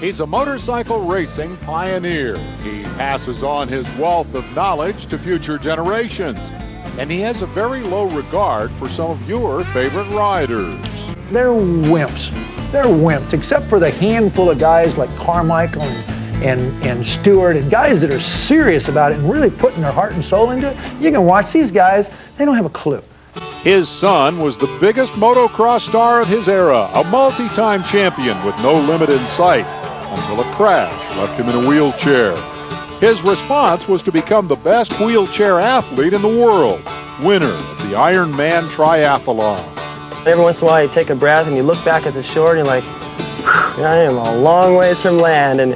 He's a motorcycle racing pioneer. He passes on his wealth of knowledge to future generations. And he has a very low regard for some of your favorite riders. They're wimps. They're wimps, except for the handful of guys like Carmichael and Stewart, and guys that are serious about it and really putting their heart and soul into it. You can watch these guys, they don't have a clue. His son was the biggest motocross star of his era, a multi-time champion with no limit in sight, until a crash left him in a wheelchair. His response was to become the best wheelchair athlete in the world, winner of the Ironman triathlon. Every once in a while you take a breath and you look back at the shore and you're like, I am a long ways from land, and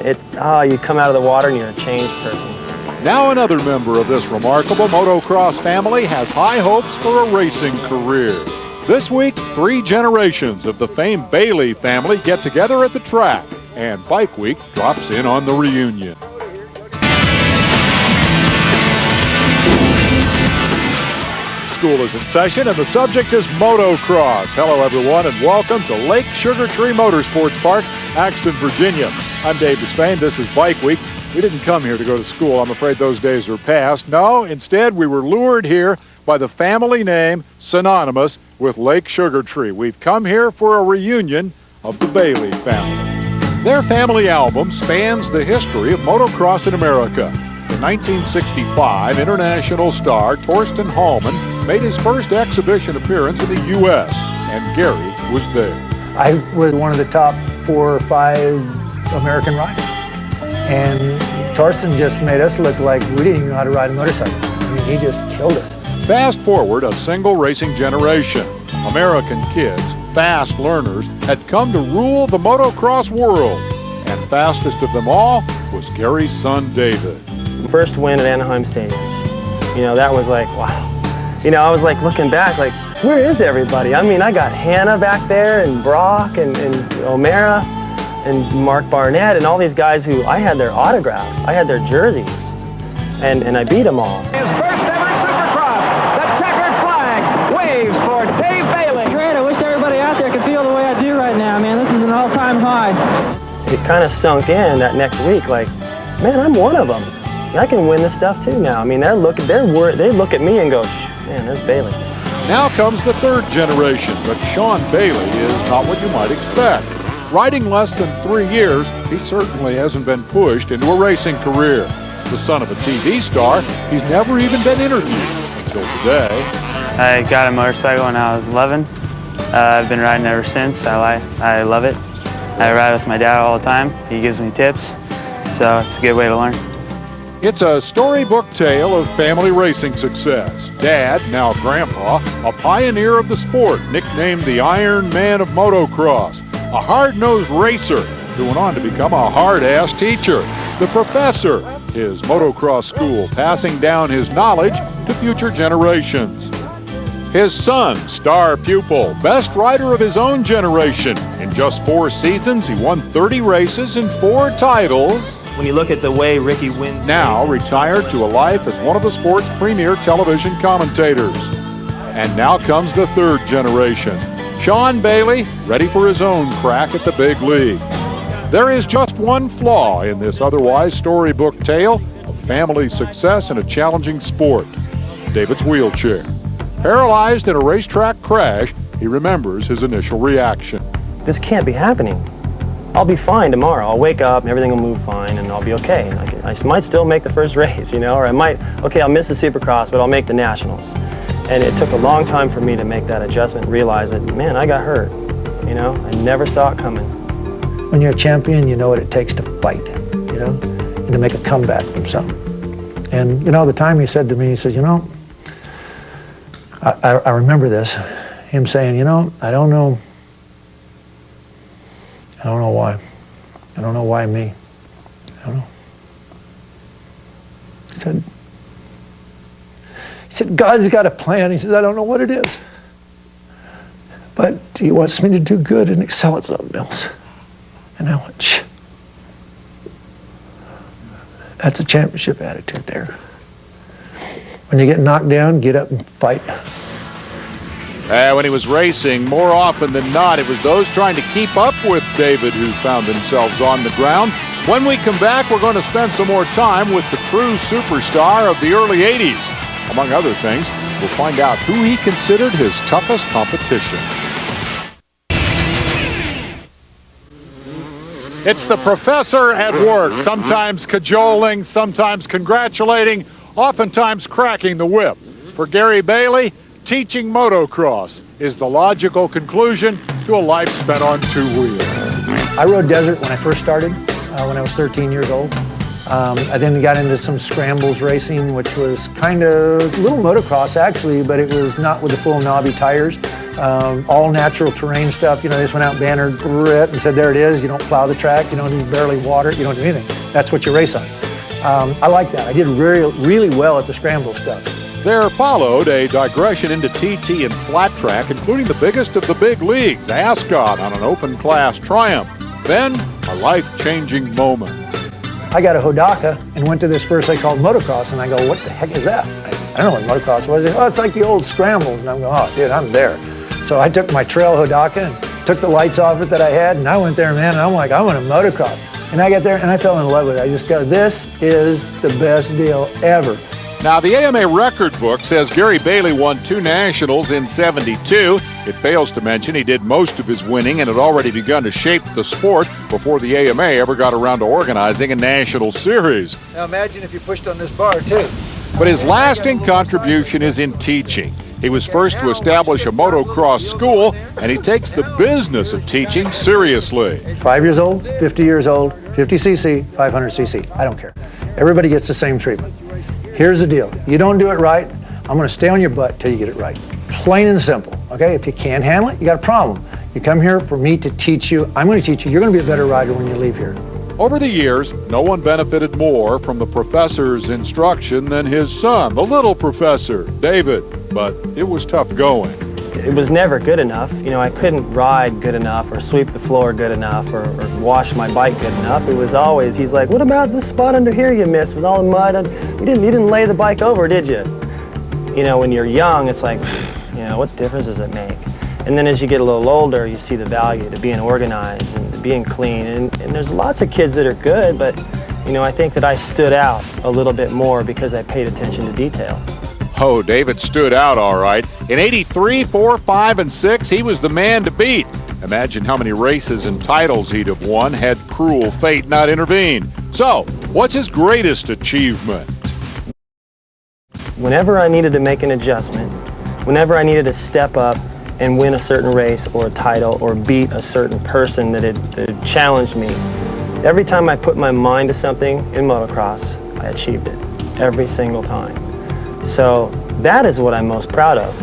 you come out of the water and you're a changed person. Now another member of this remarkable motocross family has high hopes for a racing career. This week, 3 generations of the famed Bailey family get together at the track, and Bike Week drops in on the reunion. School is in session, and the subject is motocross. Hello, everyone, and welcome to Lake Sugar Tree Motorsports Park, Axton, Virginia. I'm Dave Despain. This is Bike Week. We didn't come here to go to school. I'm afraid those days are past. No, instead, we were lured here by the family name synonymous with Lake Sugar Tree. We've come here for a reunion of the Bailey family. Their family album spans the history of motocross in America. In 1965, international star Torsten Hallman made his first exhibition appearance in the U.S., and Gary was there. I was one of the top 4 or 5 American riders. And Torsten just made us look like we didn't even know how to ride a motorcycle. I mean, he just killed us. Fast forward a single racing generation. American kids, fast learners, had come to rule the motocross world. And fastest of them all was Gary's son, David. First win at Anaheim Stadium. You know, that was like, wow. You know, I was like looking back, like, where is everybody? I mean, I got Hannah back there, and Brock, and O'Mara, and Mark Barnett, and all these guys who I had their autographs, I had their jerseys, and I beat them all. His first ever Supercross, the checkered flag waves for Dave Bailey. Great, I wish everybody out there could feel the way I do right now, man. This is an all-time high. It kind of sunk in that next week, like, man, I'm one of them. I can win this stuff too now. I mean, they look at me and go, man, there's Bailey. Now comes the third generation, but Sean Bailey is not what you might expect. Riding less than 3 years, he certainly hasn't been pushed into a racing career. The son of a TV star, he's never even been interviewed until today. I got a motorcycle when I was 11. I've been riding ever since. I love it. I ride with my dad all the time. He gives me tips, so it's a good way to learn. It's a storybook tale of family racing success. Dad, now Grandpa, a pioneer of the sport, nicknamed the Ironman of motocross, a hard-nosed racer who went on to become a hard-ass teacher. The professor, his motocross school, passing down his knowledge to future generations. His son, star pupil, best rider of his own generation. In just 4 seasons, he won 30 races and 4 titles. When you look at the way Ricky wins, Now retired to a life as one of the sport's premier television commentators. And now comes the third generation. Sean Bailey, ready for his own crack at the big league. There is just one flaw in this otherwise storybook tale of family success in a challenging sport: David's wheelchair. Paralyzed in a racetrack crash, he remembers his initial reaction. this can't be happening. I'll be fine tomorrow. I'll wake up and everything will move fine and I'll be okay. I might still make the first race, you know, or I'll miss the Supercross, but I'll make the Nationals. And it took a long time for me to make that adjustment, realize that, man, I got hurt, you know? I never saw it coming. When you're a champion, you know what it takes to fight, you know, and to make a comeback from something. And, you know, the time he said to me, he says, you know, I remember this, him saying, you know, I don't know why. I don't know why me. I don't know. He said, God's got a plan. He says, I don't know what it is. But he wants me to do good and excel at something else. And I went, shh. That's a championship attitude there. When you get knocked down, get up and fight. When he was racing, more often than not, it was those trying to keep up with David who found themselves on the ground. When we come back, we're going to spend some more time with the true superstar of the early 80s. Among other things, we'll find out who he considered his toughest competition. It's the professor at work, sometimes cajoling, sometimes congratulating, oftentimes cracking the whip. For Gary Bailey, teaching motocross is the logical conclusion to a life spent on two wheels. I rode desert when I first started, when I was 13 years old. I then got into some scrambles racing, which was kind of a little motocross actually, but it was not with the full knobby tires. All natural terrain stuff. You know, they just went out, bannered and said, there it is. You don't plow the track. You don't do barely water. You don't do anything. That's what you race on. I like that. I did really well at the scramble stuff. There followed a digression into TT and flat track, including the biggest of the big leagues, Ascot on an open class triumph. Then a life-changing moment. I got a Hodaka and went to this first they called motocross, and I go, what the heck is that? I don't know what motocross was. Oh, it's like the old scrambles. And I'm going, oh, dude, I'm there. So I took my trail Hodaka and took the lights off it that I had, and I went there, man, and I'm like, I want a motocross. And I got there, and I fell in love with it. I just go, this is the best deal ever. Now, the AMA record book says Gary Bailey won 2 nationals in '72. It fails to mention he did most of his winning and had already begun to shape the sport before the AMA ever got around to organizing a national series. Now imagine if you pushed on this bar, too. But his lasting contribution is in teaching. He was first to establish a motocross school, and he takes the business of teaching seriously. 5 years old, 50 years old, 50cc, 500cc. I don't care. Everybody gets the same treatment. Here's the deal. You don't do it right, I'm going to stay on your butt till you get it right. Plain and simple, okay? If you can't handle it, you got a problem. You come here for me to teach you. I'm going to teach you. You're going to be a better rider when you leave here. Over the years, no one benefited more from the professor's instruction than his son, the little professor, David. But it was tough going. It was never good enough. You know, I couldn't ride good enough or sweep the floor good enough or wash my bike good enough. It was always, he's like, what about this spot under here you missed with all the mud? You didn't lay the bike over, did you? You know, when you're young, it's like, you know, what difference does it make? And then as you get a little older, you see the value to being organized and to being clean. And there's lots of kids that are good, but, you know, I think that I stood out a little bit more because I paid attention to detail. Oh, David stood out all right. In '83, 4, 5, and 6, he was the man to beat. Imagine how many races and titles he'd have won had cruel fate not intervened. So, what's his greatest achievement? Whenever I needed to make an adjustment, whenever I needed to step up and win a certain race or a title or beat a certain person that had challenged me, every time I put my mind to something in motocross, I achieved it. Every single time. So that is what I'm most proud of.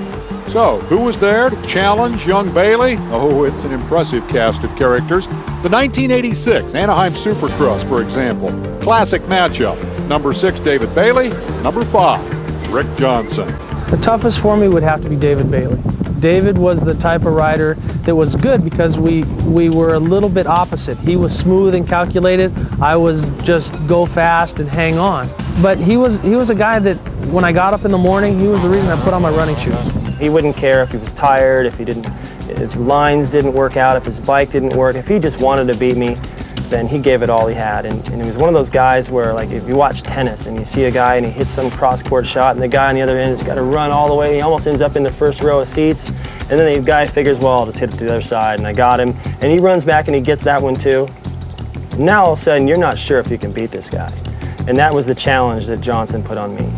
So, who was there to challenge young Bailey? Oh, it's an impressive cast of characters. The 1986 Anaheim Supercross, for example. Classic matchup. Number 6, David Bailey. Number 5, Rick Johnson. The toughest for me would have to be David Bailey. David was the type of rider that was good because we were a little bit opposite. He was smooth and calculated. I was just go fast and hang on. But he was a guy that when I got up in the morning, he was the reason I put on my running shoes. He wouldn't care if he was tired, if lines didn't work out, if his bike didn't work. If he just wanted to beat me, then he gave it all he had. And he was one of those guys where, like, if you watch tennis and you see a guy and he hits some cross-court shot and the guy on the other end has got to run all the way, he almost ends up in the first row of seats, and then the guy figures, well, I'll just hit it to the other side, and I got him. And he runs back and he gets that one too. Now all of a sudden you're not sure if you can beat this guy. And that was the challenge that Johnson put on me.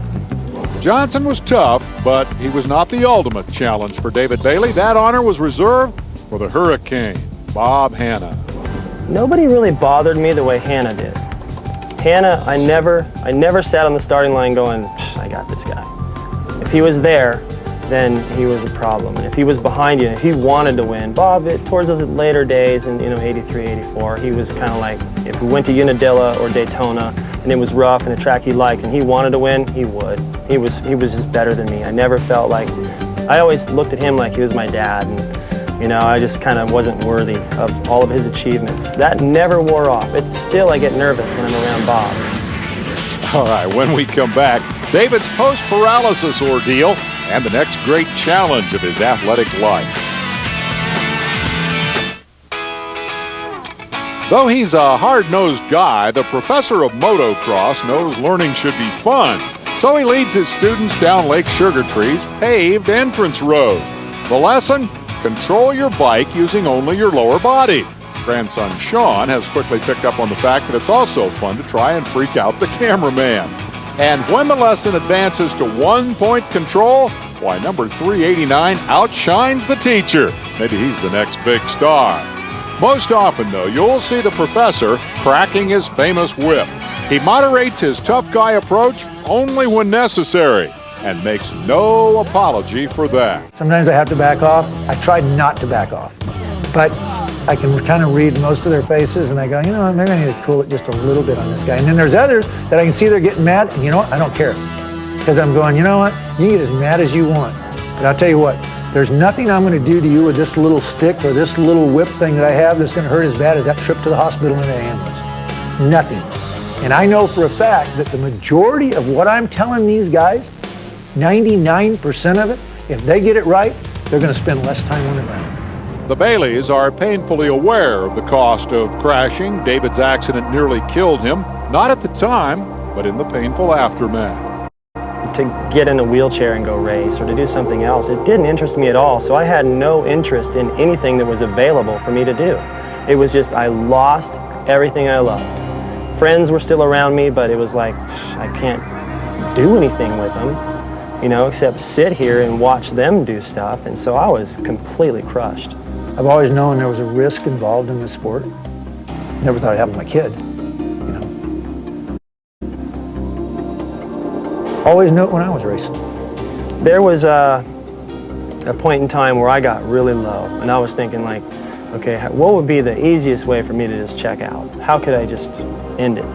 Johnson was tough, but he was not the ultimate challenge for David Bailey. That honor was reserved for the Hurricane, Bob Hanna. Nobody really bothered me the way Hanna did. Hanna, I never sat on the starting line going, I got this guy. If he was there, then he was a problem. And if he was behind you, and if he wanted to win, Bob, towards those later days in 83, 84, he was kind of like, if we went to Unadilla or Daytona and it was rough and a track he liked and he wanted to win, he would. He was just better than me. I never felt like, I always looked at him like he was my dad. And, I just kind of wasn't worthy of all of his achievements. That never wore off. Still, I get nervous when I'm around Bob. All right, when we come back, David's post-paralysis ordeal and the next great challenge of his athletic life. Though he's a hard-nosed guy, the professor of motocross knows learning should be fun. So he leads his students down Lake Sugar Tree's paved entrance road. The lesson? Control your bike using only your lower body. Grandson Sean has quickly picked up on the fact that it's also fun to try and freak out the cameraman. And when the lesson advances to 1-point control, why, number 389 outshines the teacher. Maybe he's the next big star. Most often, though, you'll see the professor cracking his famous whip. He moderates his tough guy approach only when necessary and makes no apology for that. Sometimes I have to back off. I try not to back off. But I can kind of read most of their faces, and I go, you know what, maybe I need to cool it just a little bit on this guy. And then there's others that I can see they're getting mad, and you know what, I don't care. Because I'm going, you know what, you can get as mad as you want. But I'll tell you what, there's nothing I'm going to do to you with this little stick or this little whip thing that I have that's going to hurt as bad as that trip to the hospital in the ambulance. Nothing. And I know for a fact that the majority of what I'm telling these guys, 99% of it, if they get it right, they're going to spend less time on it right. The Baileys are painfully aware of the cost of crashing. David's accident nearly killed him, not at the time, but in the painful aftermath. To get in a wheelchair and go race or to do something else, it didn't interest me at all, so I had no interest in anything that was available for me to do. It was just, I lost everything I loved. Friends were still around me, but it was like, I can't do anything with them, you know, except sit here and watch them do stuff, and so I was completely crushed. I've always known there was a risk involved in this sport. Never thought it happened to my kid, you know. Always knew it when I was racing. There was a point in time where I got really low, and I was thinking like, okay, what would be the easiest way for me to just check out? How could I just end it?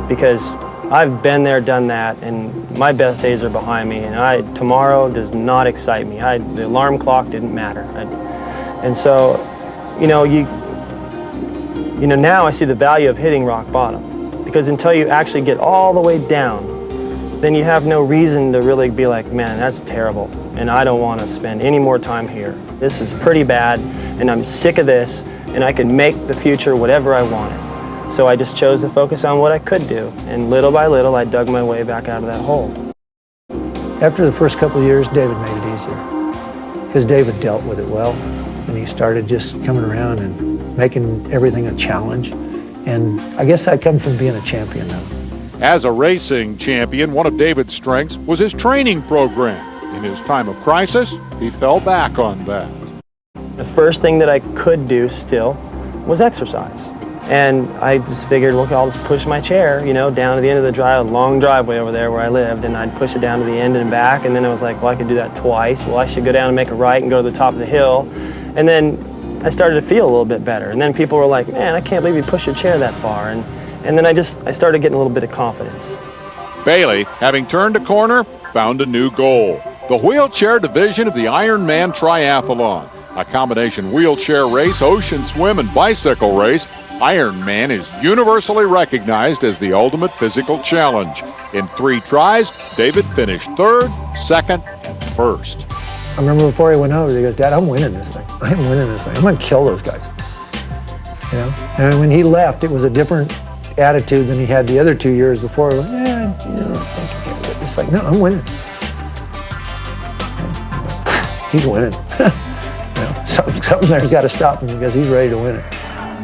Because I've been there, done that, and my best days are behind me, and tomorrow does not excite me. The alarm clock didn't matter. And so, you know, now I see the value of hitting rock bottom, because until you actually get all the way down, then you have no reason to really be like, man, that's terrible, and I don't want to spend any more time here. This is pretty bad, and I'm sick of this, and I can make the future whatever I wanted. So I just chose to focus on what I could do, and little by little, I dug my way back out of that hole. After the first couple of years, David made it easier, because David dealt with it well, and he started just coming around and making everything a challenge. And I guess that comes from being a champion now. As a racing champion, one of David's strengths was his training program. In his time of crisis, he fell back on that. The first thing that I could do still was exercise. And I just figured, look, I'll just push my chair, you know, down to the end of the drive, a long driveway over there where I lived, and I'd push it down to the end and back, and then I was like, well, I could do that twice. Well, I should go down and make a right and go to the top of the hill. And then I started to feel a little bit better. And then people were like, man, I can't believe you pushed your chair that far. And then I started getting a little bit of confidence. Bailey, having turned a corner, found a new goal. The wheelchair division of the Ironman triathlon. A combination wheelchair race, ocean swim, and bicycle race, Ironman is universally recognized as the ultimate physical challenge. In 3 tries, David finished 3rd, 2nd, and 1st. I remember before he went over, he goes, Dad, I'm winning this thing. I'm winning this thing. I'm going to kill those guys. You know? And when he left, it was a different attitude than he had the other 2 years before. Like, yeah, you know, it's like, no, I'm winning. He's winning. You know, something there's got to stop him because he's ready to win it.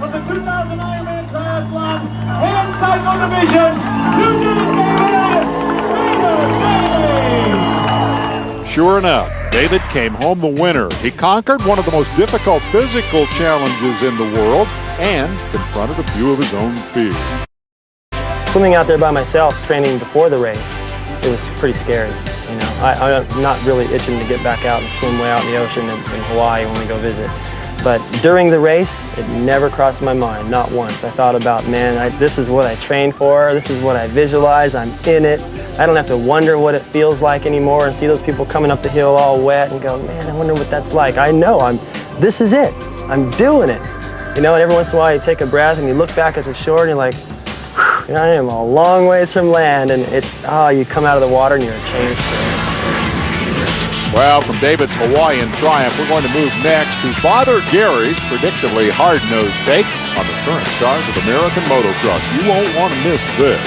For the 2000 Ironman Triathlon hand cycle division, you did it, David! Bailey! Sure enough, David came home the winner. He conquered one of the most difficult physical challenges in the world and confronted a few of his own fears. Swimming out there by myself, training before the race, it was pretty scary. You know, I'm not really itching to get back out and swim way out in the ocean in Hawaii when we go visit. But during the race, it never crossed my mind, not once. I thought about, man, this is what I trained for, this is what I visualize, I'm in it. I don't have to wonder what it feels like anymore and see those people coming up the hill all wet and go, man, I wonder what that's like. I know, this is it, I'm doing it. You know, and every once in a while you take a breath and you look back at the shore and you're like, whew, I am a long ways from land, and you come out of the water and you're a changed person. Well, from David's Hawaiian triumph, we're going to move next to Father Gary's predictably hard-nosed take on the current stars of American motocross. You won't want to miss this.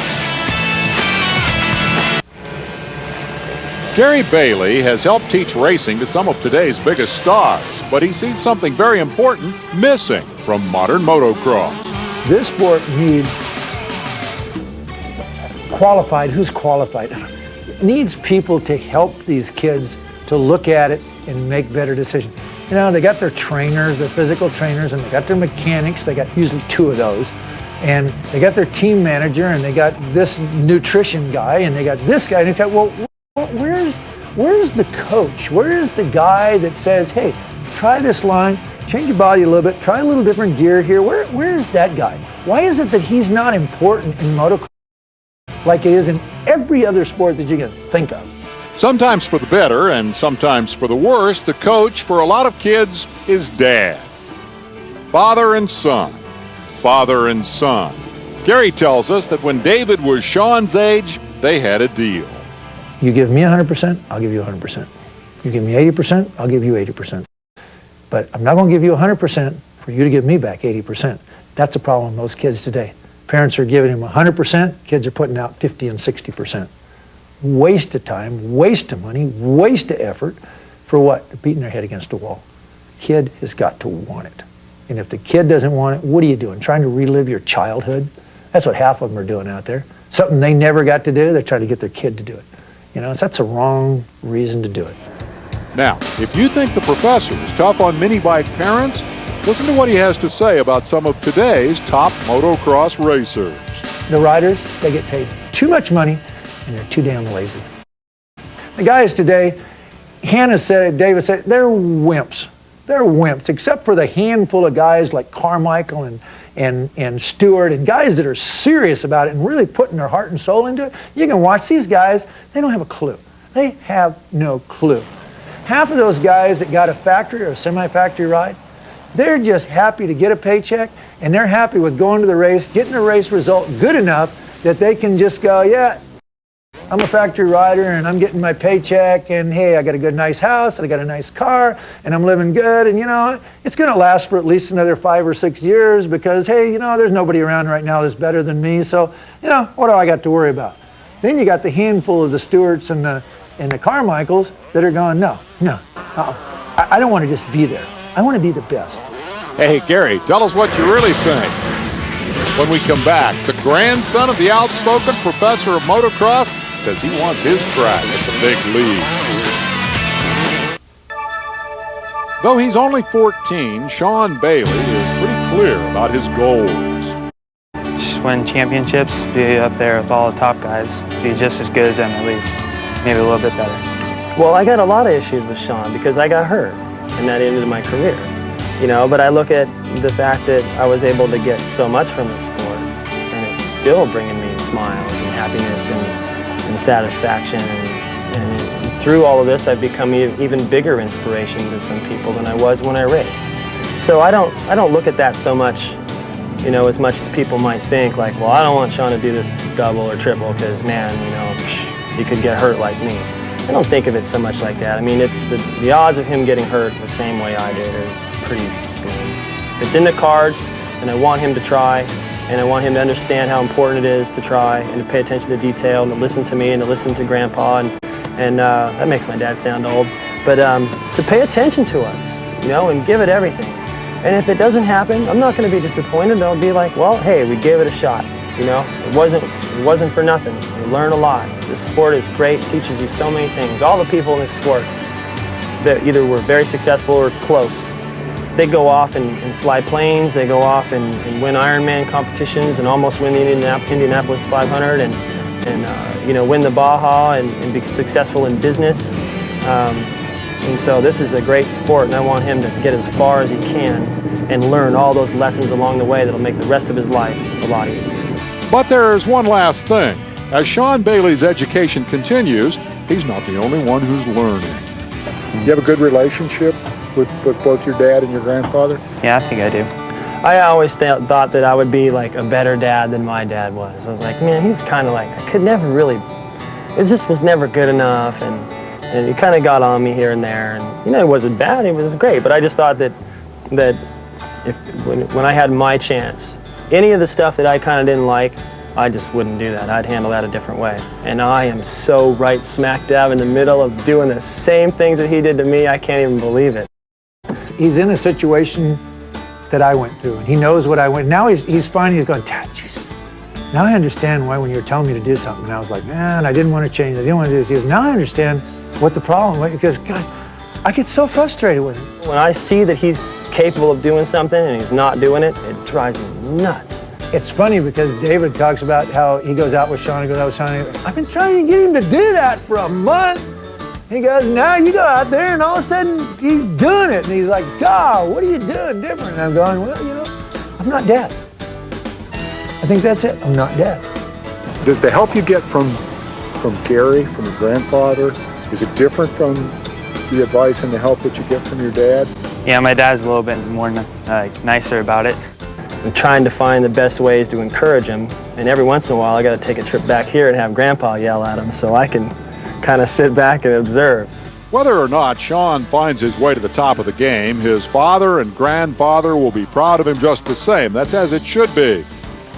Gary Bailey has helped teach racing to some of today's biggest stars, but he sees something very important missing from modern motocross. This sport needs qualified, who's qualified? It needs people to help these kids to look at it and make better decisions. You know, they got their trainers, their physical trainers, and they got their mechanics. They got usually 2 of those. And they got their team manager, and they got this nutrition guy, and they got this guy. And it's like, well, where's the coach? Where is the guy that says, hey, try this line, change your body a little bit, try a little different gear here? Where is that guy? Why is it that he's not important in motocross like it is in every other sport that you can think of? Sometimes for the better and sometimes for the worse, the coach for a lot of kids is dad. Father and son. Father and son. Gary tells us that when David was Sean's age, they had a deal. You give me 100%, I'll give you 100%. You give me 80%, I'll give you 80%. But I'm not going to give you 100% for you to give me back 80%. That's a problem with most kids today. Parents are giving them 100%, kids are putting out 50 and 60%. Waste of time, waste of money, waste of effort for what? They're beating their head against a wall. Kid has got to want it. And if the kid doesn't want it, what are you doing? Trying to relive your childhood? That's what half of them are doing out there. Something they never got to do, they're trying to get their kid to do it. You know, that's a wrong reason to do it. Now, if you think the professor is tough on mini bike parents, listen to what he has to say about some of today's top motocross racers. The riders, they get paid too much money and they're too damn lazy. The guys today, Hannah said it, David said it, they're wimps. They're wimps, except for the handful of guys like Carmichael and Stewart and guys that are serious about it and really putting their heart and soul into it. You can watch these guys, they don't have a clue. They have no clue. Half of those guys that got a factory or a semi-factory ride, they're just happy to get a paycheck and they're happy with going to the race, getting the race result good enough that they can just go, yeah, I'm a factory rider and I'm getting my paycheck and hey, I got a good nice house and I got a nice car and I'm living good and you know, it's going to last for at least another 5 or 6 years because hey, you know, there's nobody around right now that's better than me, so you know, what do I got to worry about? Then you got the handful of the Stewarts and the Carmichaels that are going, no, I don't want to just be there. I want to be the best. Hey, Gary, tell us what you really think. When we come back, the grandson of the outspoken professor of motocross says he wants his crack at the big leagues. Though he's only 14, Sean Bailey is pretty clear about his goals. Just win championships, be up there with all the top guys, be just as good as them at least, maybe a little bit better. Well, I got a lot of issues with Sean because I got hurt and that ended my career. You know, but I look at the fact that I was able to get so much from the sport and it's still bringing me smiles and happiness and satisfaction and through all of this I've become an even bigger inspiration to some people than I was when I raced. So I don't look at that so much, you know, as much as people might think like, well, I don't want Sean to do this double or triple because man, you know, he could get hurt like me. I don't think of it so much like that. I mean, the odds of him getting hurt the same way I did are pretty slim. If it's in the cards, and I want him to try, and I want him to understand how important it is to try, and to pay attention to detail, and to listen to me, and to listen to Grandpa, and that makes my dad sound old, but to pay attention to us, you know, and give it everything. And if it doesn't happen, I'm not going to be disappointed. I'll be like, well, hey, we gave it a shot. You know, it wasn't for nothing. You learn a lot. This sport is great, teaches you so many things. All the people in this sport that either were very successful or close, they go off and fly planes, they go off and win Ironman competitions and almost win the Indianapolis 500 and you know, win the Baja and be successful in business. And so this is a great sport and I want him to get as far as he can and learn all those lessons along the way that'll make the rest of his life a lot easier. But there's one last thing. As Sean Bailey's education continues, he's not the only one who's learning. You have a good relationship with both your dad and your grandfather? Yeah, I think I do. I always thought that I would be like a better dad than my dad was. I was like, man, he was kind of like, I could never really, it just was never good enough. And And he kind of got on me here and there, and you know, it wasn't bad, it was great, but I just thought that when I had my chance, any of the stuff that I kind of didn't like, I just wouldn't do that. I'd handle that a different way. And I am so right smack dab in the middle of doing the same things that he did to me, I can't even believe it. He's in a situation that I went through, and he knows what I went. Now he's fine, he's going, Dad, Jesus. Now I understand why when you were telling me to do something, and I was like, man, I didn't want to change, I didn't want to do this. He goes, now I understand what the problem was, because God, I get so frustrated with him. When I see that he's capable of doing something and he's not doing it, it drives me nuts. It's funny because David talks about how he goes out with Sean, he goes out with Sean. I've been trying to get him to do that for a month. He goes, now you go out there and all of a sudden he's doing it. And he's like, God, what are you doing different? And I'm going, well, you know, I'm not Dad. I think that's it, I'm not Dad. Does the help you get from Gary, from your grandfather, is it different from the advice and the help that you get from your dad? Yeah, my dad's a little bit more nicer about it. I'm trying to find the best ways to encourage him, and every once in a while I got to take a trip back here and have Grandpa yell at him so I can kind of sit back and observe. Whether or not Sean finds his way to the top of the game, his father and grandfather will be proud of him just the same. That's as it should be.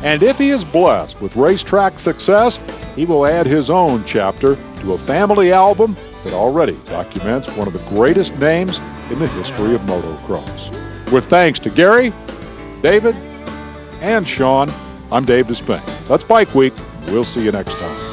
And if he is blessed with racetrack success, he will add his own chapter to a family album that already documents one of the greatest names in the history of motocross. With thanks to Gary, David, and Sean, I'm Dave Despain. That's Bike Week. We'll see you next time.